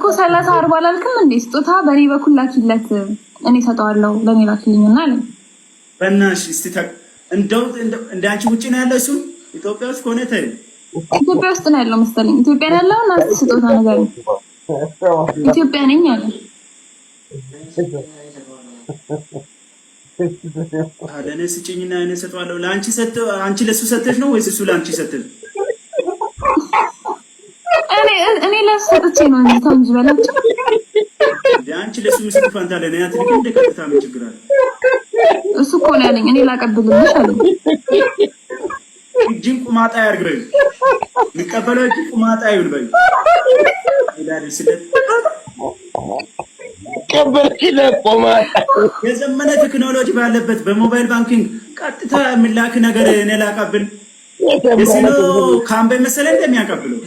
እኮ 30 40 አላልክም እንዴ? ስጦታ በኔ በኩል ላኪለት እኔ ሰጣዋለሁ ለኔ ላኪልኝና አለ። በእናትሽ እስቲ እንደው እንዳንቺ ውጪ ነው ያለው እሱ ኢትዮጵያ ውስጥ ሆነ ተይ ኢትዮጵያ ውስጥ ነው ያለው መሰለኝ። ኢትዮጵያ ነው ያለው እና ስጦታ ነገር ኢትዮጵያ ነኝ አለ። አለኔ ስጭኝና እኔ ሰጣዋለሁ። ለአንቺ ሰጠው አንቺ ለሱ ሰጠሽ ነው ወይስ እሱ ለአንቺ ሰጠሽ? እኔ ለሱ ሰጥቼ ነው እንጂ ታንጂ በላችሁ አንቺ ለሱ ምስል ፋንታ ለኔ አትልክ እንደ ቀጥታ ምን ችግር አለ? እሱ እኮ ነው ያለኝ እኔ ላቀብልልሽ አለኝ። እጅን ቁማጣ ያርግበኝ ንቀበለው እጅ ቁማጣ ይሁን በይ ይላል ስለት ከበርኪለ ቁማጣ የዘመነ ቴክኖሎጂ ባለበት በሞባይል ባንኪንግ ቀጥታ ምላክ ነገር እኔ ላቀብል የሲኖ ካምቤ መሰለ እንደሚያቀብለው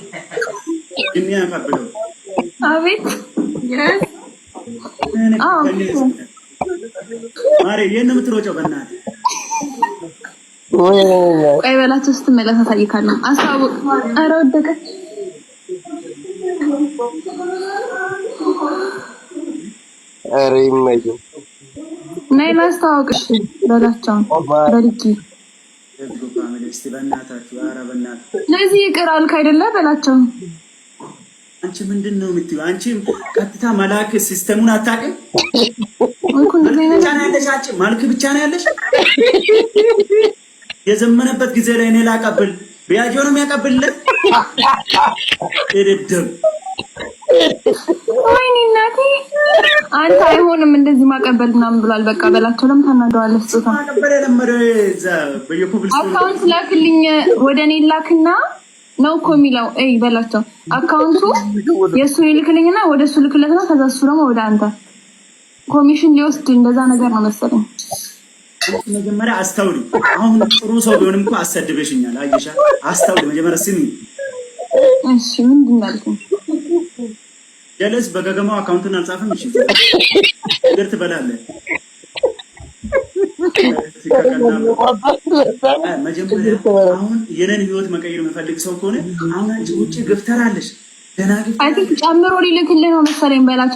የሚያቀብለው አቤት yes ማሬ የነ ምትሮጨው በእናትህ ቆይ በላችሁ ስትመለስ አሳይካለሁ። አሳውቅ ኧረ ወደቀች ኧረ ይመኝ ነይ ላስተዋውቅሽ በላቸው በልኪ እስቲ በእናታችሁ ኧረ በእናትህ ለዚህ ይቅር አልክ አይደለ በላቸው። አንቺ ምንድነው የምትይው? አንቺ ቀጥታ መላክ ሲስተሙን አታውቅም? ብቻ ነው ያለሽ አንቺ ማልክ ብቻ ነው ያለሽ። የዘመነበት ጊዜ ላይ እኔ ላቀብል ቢያጆ ነው የሚያቀብልለት እደደም ወይኔ እናቴ አንተ አይሆንም እንደዚህ ማቀበል ምናምን ብሏል። በቃ በላቸው ለምን ታናደዋለህ? ስጦታ ማቀበል የለመደው እዛ በየኩብልስ አካውንት ላክልኝ ወደ እኔ ላክና ነው እኮ የሚለው እይ በላቸው። አካውንቱ የሱ ይልክልኝና ወደ እሱ ልክለትና ከዛ እሱ ደግሞ ወደ አንተ ኮሚሽን ሊወስድ እንደዛ ነገር ነው መሰለኝ። መጀመሪያ አስተውሪ። አሁን ጥሩ ሰው ቢሆንም እኮ አሰድበሽኛል። አየሻ አስተውሪ መጀመሪያ ስሚ። እሺ ምንድን ነው ጀለስ በገገማው አካውንቱን አልጻፈም። እሺ ግርት በላለህ መጀመሪያ አሁን የነን ህይወት መቀየር የምፈልግ ሰው ከሆነ አሁን አንቺ ውጪ ገፍተራለሽ ደና ገፍተራ ጨምሮ ሊልክልህ ነው መሰለኝ በላቸው።